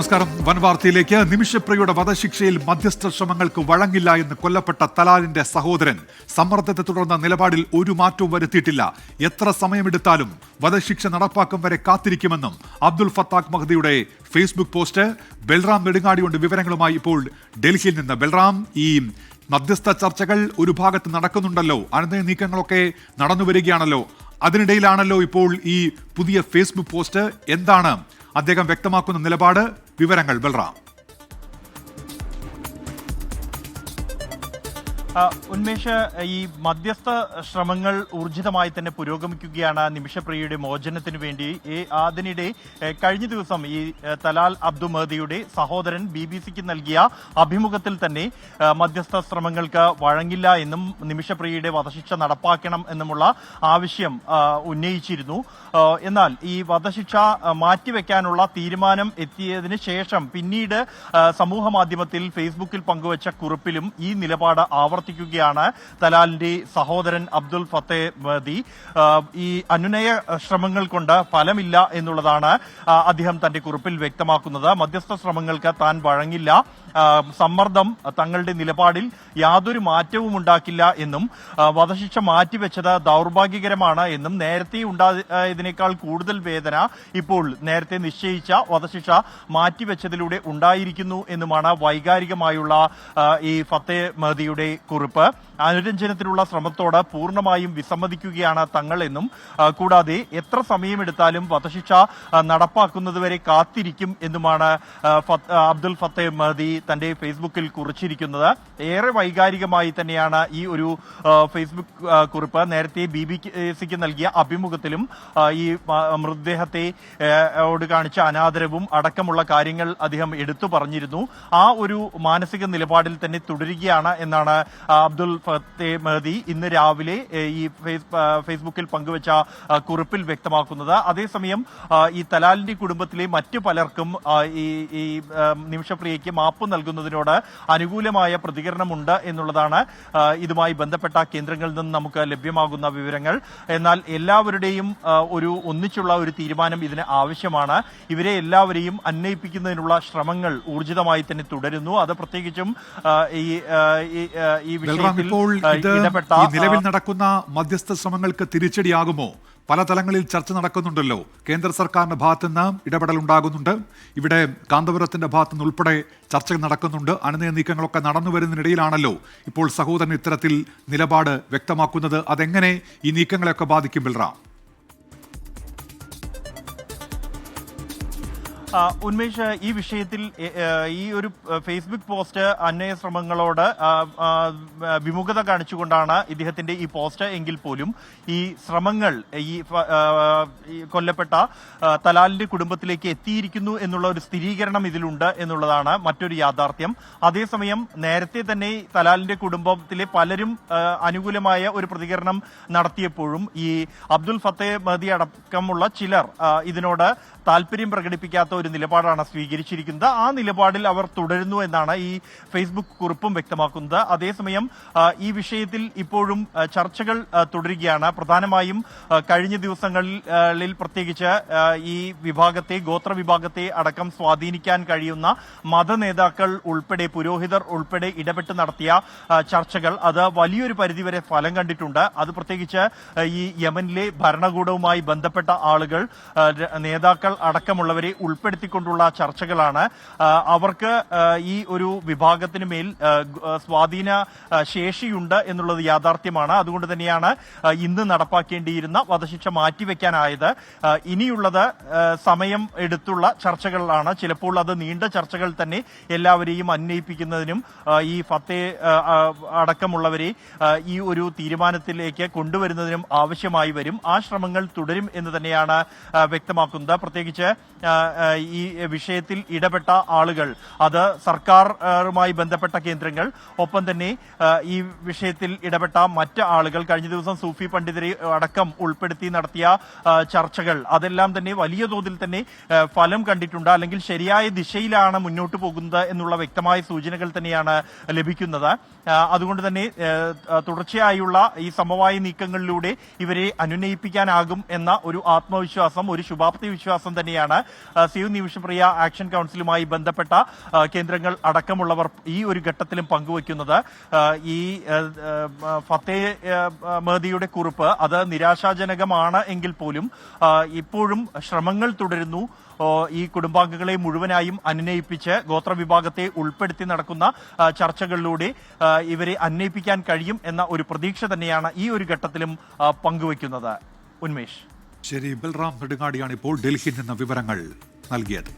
നമസ്കാരം. വൻവാർത്തയിലേക്ക്. നിമിഷപ്രിയയുടെ വധശിക്ഷയിൽ മധ്യസ്ഥ ശ്രമങ്ങൾക്ക് വഴങ്ങില്ല എന്ന് കൊല്ലപ്പെട്ട തലാലിന്റെ സഹോദരൻ സമ്മർദ്ദത്തെ തുടർന്ന് നിലപാടിൽ ഒരു മാറ്റവും വരുത്തിയിട്ടില്ല. എത്ര സമയമെടുത്താലും വധശിക്ഷ നടപ്പാക്കും വരെ കാത്തിരിക്കുമെന്നും അബ്ദുൽ ഫത്താഖ് മഹദിയുടെ ഫേസ്ബുക്ക് പോസ്റ്റ്. ബൽറാം നെടുങ്ങാടിയുണ്ട് വിവരങ്ങളുമായി ഇപ്പോൾ ഡൽഹിയിൽ നിന്ന്. ബൽറാം, ഈ മധ്യസ്ഥ ചർച്ചകൾ ഒരു ഭാഗത്ത് നടക്കുന്നുണ്ടല്ലോ, അനന്തര നീക്കങ്ങളൊക്കെ നടന്നു വരികയാണല്ലോ, അതിനിടയിലാണല്ലോ ഇപ്പോൾ ഈ പുതിയ ഫേസ്ബുക്ക് പോസ്റ്റ്. എന്താണ് അദ്ദേഹം വ്യക്തമാക്കുന്ന നിലപാട്? വിവരങ്ങൾ ബൽറാം. ഉന്മേഷ്, ഈ മധ്യസ്ഥ ശ്രമങ്ങൾ ഊർജിതമായി തന്നെ പുരോഗമിക്കുകയാണ് നിമിഷപ്രിയയുടെ മോചനത്തിന് വേണ്ടി. അതിനിടെ കഴിഞ്ഞ ദിവസം ഈ തലാൽ അബ്ദു മഹദിയുടെ സഹോദരൻ BBC-ക്ക് നൽകിയ അഭിമുഖത്തിൽ തന്നെ മധ്യസ്ഥ ശ്രമങ്ങൾക്ക് വഴങ്ങില്ല എന്നും നിമിഷപ്രിയയുടെ വധശിക്ഷ നടപ്പാക്കണം എന്നുമുള്ള ആവശ്യം ഉന്നയിച്ചിരുന്നു. എന്നാൽ ഈ വധശിക്ഷ മാറ്റിവെക്കാനുള്ള തീരുമാനം എത്തിയതിനു ശേഷം പിന്നീട് സമൂഹ മാധ്യമത്തിൽ ഫേസ്ബുക്കിൽ പങ്കുവച്ച കുറിപ്പിലും ഈ നിലപാട് ആവർത്തിക്കുകയാണ് തലാലിന്റെ സഹോദരൻ അബ്ദുൽ ഫത്തേ മഹദി. ഈ അനുനയ ശ്രമങ്ങൾ കൊണ്ട് ഫലമില്ല എന്നുള്ളതാണ് അദ്ദേഹം തന്റെ കുറിപ്പിൽ വ്യക്തമാക്കുന്നത്. മധ്യസ്ഥ ശ്രമങ്ങൾക്ക് താൻ വഴങ്ങില്ല, സമ്മർദ്ദം തങ്ങളുടെ നിലപാടിൽ യാതൊരു മാറ്റവും ഉണ്ടാക്കില്ല എന്നും വധശിക്ഷ മാറ്റിവെച്ചത് ദൗർഭാഗ്യകരമാണ് എന്നും നേരത്തെ ഉണ്ടായതിനേക്കാൾ കൂടുതൽ വേദന ഇപ്പോൾ നേരത്തെ നിശ്ചയിച്ച വധശിക്ഷ മാറ്റിവെച്ചതിലൂടെ ഉണ്ടായിരിക്കുന്നു എന്നുമാണ് വൈകാരികമായുള്ള ഈ ഫത്തേ മഹദിയുടെ കുറിപ്പ്. അനുരഞ്ജനത്തിനുള്ള ശ്രമത്തോട് പൂർണ്ണമായും വിസമ്മതിക്കുകയാണ് തങ്ങൾ എന്നും കൂടാതെ എത്ര സമയമെടുത്താലും വധശിക്ഷ നടപ്പാക്കുന്നതുവരെ കാത്തിരിക്കും എന്നുമാണ് അബ്ദുൽ ഫത്തേ മഹദി തന്റെ ഫേസ്ബുക്കിൽ കുറിച്ചിരിക്കുന്നത്. ഏറെ വൈകാരികമായി തന്നെയാണ് ഈ ഒരു ഫേസ്ബുക്ക് കുറിപ്പ്. നേരത്തെ BBC-ക്ക് നൽകിയ അഭിമുഖത്തിലും ഈ മൃതദേഹത്തെ കാണിച്ച അനാദരവും അടക്കമുള്ള കാര്യങ്ങൾ അദ്ദേഹം എടുത്തു പറഞ്ഞിരുന്നു. ആ ഒരു മാനസിക നിലപാടിൽ തന്നെ തുടരുകയാണ് എന്നാണ് അബ്ദുൽ ഫത്തേ മഹദി ഇന്ന് രാവിലെ ഈ ഫേസ്ബുക്കിൽ പങ്കുവച്ച കുറിപ്പിൽ വ്യക്തമാക്കുന്നത്. അതേസമയം ഈ തലാലിന്റെ കുടുംബത്തിലെ മറ്റു പലർക്കും ഈ നിമിഷപ്രിയയ്ക്ക് മാപ്പ് നൽകുന്നതിനോട് അനുകൂലമായ പ്രതികരണമുണ്ട് എന്നുള്ളതാണ് ഇതുമായി ബന്ധപ്പെട്ട കേന്ദ്രങ്ങളിൽ നിന്ന് നമുക്ക് ലഭ്യമാകുന്ന വിവരങ്ങൾ. എന്നാൽ എല്ലാവരുടെയും ഒന്നിച്ചുള്ള ഒരു തീരുമാനം ഇതിന് ആവശ്യമാണ്. ഇവരെ എല്ലാവരെയും അന്വയിപ്പിക്കുന്നതിനുള്ള ശ്രമങ്ങൾ ഊർജിതമായി തന്നെ തുടരുന്നു. അത് പ്രത്യേകിച്ചും ഈ വിഷയത്തിൽ നിലവിൽ നടക്കുന്ന മധ്യസ്ഥ ശ്രമങ്ങൾക്ക് തിരിച്ചടിയാകുമോ? പല തലങ്ങളിൽ ചർച്ച നടക്കുന്നുണ്ടല്ലോ. കേന്ദ്ര സർക്കാരിന്റെ ഭാഗത്തുനിന്ന് ഇടപെടൽ ഉണ്ടാകുന്നുണ്ട്, ഇവിടെ കാന്തപുരത്തിന്റെ ഭാഗത്തുനിന്ന് ഉൾപ്പെടെ ചർച്ചകൾ നടക്കുന്നുണ്ട്. അനുനയ നീക്കങ്ങളൊക്കെ നടന്നു വരുന്നതിനിടയിലാണല്ലോ ഇപ്പോൾ സഹോദരൻ ഇത്തരത്തിൽ നിലപാട് വ്യക്തമാക്കുന്നത്. അതെങ്ങനെ ഈ നീക്കങ്ങളെയൊക്കെ ബാധിക്കും ബൽറാം? ഉന്മേഷ്, ഈ വിഷയത്തിൽ ഈ ഒരു ഫേസ്ബുക്ക് പോസ്റ്റ് അന്വയ ശ്രമങ്ങളോട് വിമുഖത കാണിച്ചുകൊണ്ടാണ് ഇദ്ദേഹത്തിന്റെ ഈ പോസ്റ്റ് എങ്കിൽ പോലും ഈ ശ്രമങ്ങൾ ഈ കൊല്ലപ്പെട്ട തലാലിന്റെ കുടുംബത്തിലേക്ക് എത്തിയിരിക്കുന്നു എന്നുള്ള ഒരു സ്ഥിരീകരണം ഇതിലുണ്ട് എന്നുള്ളതാണ് മറ്റൊരു യാഥാർത്ഥ്യം. അതേസമയം നേരത്തെ തന്നെ തലാലിന്റെ കുടുംബത്തിലെ പലരും അനുകൂലമായ ഒരു പ്രതികരണം നടത്തിയപ്പോഴും ഈ അബ്ദുൽ ഫത്തേ മഹദി അടക്കമുള്ള ചിലർ ഇതിനോട് താല്പര്യം പ്രകടിപ്പിക്കാത്ത ഒരു നിലപാടാണ് സ്വീകരിച്ചിരിക്കുന്നത്. ആ നിലപാടിൽ അവർ തുടരുന്നു എന്നാണ് ഈ ഫേസ്ബുക്ക് കുറിപ്പും വ്യക്തമാക്കുന്നത്. അതേസമയം ഈ വിഷയത്തിൽ ഇപ്പോഴും ചർച്ചകൾ തുടരുകയാണ്. പ്രധാനമായും കഴിഞ്ഞ ദിവസങ്ങളിൽ പ്രത്യേകിച്ച് ഈ വിഭാഗത്തെ, ഗോത്ര വിഭാഗത്തെ അടക്കം സ്വാധീനിക്കാൻ കഴിയുന്ന മത നേതാക്കൾ ഉൾപ്പെടെ, പുരോഹിതർ ഉൾപ്പെടെ ഇടപെട്ട് നടത്തിയ ചർച്ചകൾ അത് വലിയൊരു പരിധിവരെ ഫലം കണ്ടിട്ടുണ്ട്. അത് പ്രത്യേകിച്ച് ഈ യമനിലെ ഭരണകൂടവുമായി ബന്ധപ്പെട്ട ആളുകൾ, നേതാക്കൾ അടക്കമുള്ളവരെ ഉൾപ്പെടുത്തിക്കൊണ്ടുള്ള ചർച്ചകളാണ്. അവർക്ക് ഈ ഒരു വിഭാഗത്തിന് മേൽ സ്വാധീന ശേഷിയുണ്ട് എന്നുള്ളത് യാഥാർത്ഥ്യമാണ്. അതുകൊണ്ട് തന്നെയാണ് ഇന്ന് നടപ്പാക്കേണ്ടിയിരുന്ന വധശിക്ഷ മാറ്റിവെക്കാനായത്. ഇനിയുള്ളത് സമയം എടുത്തുള്ള ചർച്ചകളാണ്. ചിലപ്പോൾ അത് നീണ്ട ചർച്ചകൾ തന്നെ എല്ലാവരെയും അന്വയിപ്പിക്കുന്നതിനും ഈ ഫത്തേ അടക്കമുള്ളവരെ ഈ ഒരു തീരുമാനത്തിലേക്ക് കൊണ്ടുവരുന്നതിനും ആവശ്യമായി വരും. ആ ശ്രമങ്ങൾ തുടരും എന്ന് തന്നെയാണ് വ്യക്തമാക്കുന്നത്. പ്രത്യേകിച്ച് ഈ വിഷയത്തിൽ ഇടപെട്ട ആളുകൾ, അത് സർക്കാരുമായി ബന്ധപ്പെട്ട കേന്ദ്രങ്ങൾ, ഒപ്പം തന്നെ ഈ വിഷയത്തിൽ ഇടപെട്ട മറ്റ് ആളുകൾ, കഴിഞ്ഞ ദിവസം സൂഫി പണ്ഡിതരെ അടക്കം ഉൾപ്പെടുത്തി നടത്തിയ ചർച്ചകൾ, അതെല്ലാം തന്നെ വലിയ തോതിൽ തന്നെ ഫലം കണ്ടിട്ടുണ്ട്. അല്ലെങ്കിൽ ശരിയായ ദിശയിലാണ് മുന്നോട്ട് പോകുന്നത് എന്നുള്ള വ്യക്തമായ സൂചനകൾ തന്നെയാണ് ലഭിക്കുന്നത്. അതുകൊണ്ട് തന്നെ തുടർച്ചയായുള്ള ഈ സമവായ നീക്കങ്ങളിലൂടെ ഇവരെ അനുനയിപ്പിക്കാനാകും എന്ന ഒരു ആത്മവിശ്വാസം, ഒരു ശുഭാപ്തി വിശ്വാസം തന്നെയാണ് സേവ് നിമിഷപ്രിയ ആക്ഷൻ കൗൺസിലുമായി ബന്ധപ്പെട്ട കേന്ദ്രങ്ങൾ അടക്കമുള്ളവർ ഈ ഒരു ഘട്ടത്തിലും പങ്കുവയ്ക്കുന്നത്. ഈ ഫത്തേ മെഹദിയുടെ കുറിപ്പ് അത് നിരാശാജനകമാണ് എങ്കിൽ പോലും ഇപ്പോഴും ശ്രമങ്ങൾ തുടരുന്നു. ഈ കുടുംബാംഗങ്ങളെ മുഴുവനായും അനുനയിപ്പിച്ച് ഗോത്രവിഭാഗത്തെ ഉൾപ്പെടുത്തി നടക്കുന്ന ചർച്ചകളിലൂടെ ഇവരെ അന്വയിപ്പിക്കാൻ കഴിയും എന്ന ഒരു പ്രതീക്ഷ തന്നെയാണ് ഈ ഒരു ഘട്ടത്തിലും പങ്കുവയ്ക്കുന്നത്. ഉന്മേഷ്. ശരി, ബൽറാം നെടുങ്ങാടിയാണ് ഇപ്പോൾ ഡൽഹിയിൽ നിന്ന് വിവരങ്ങൾ നൽകിയത്.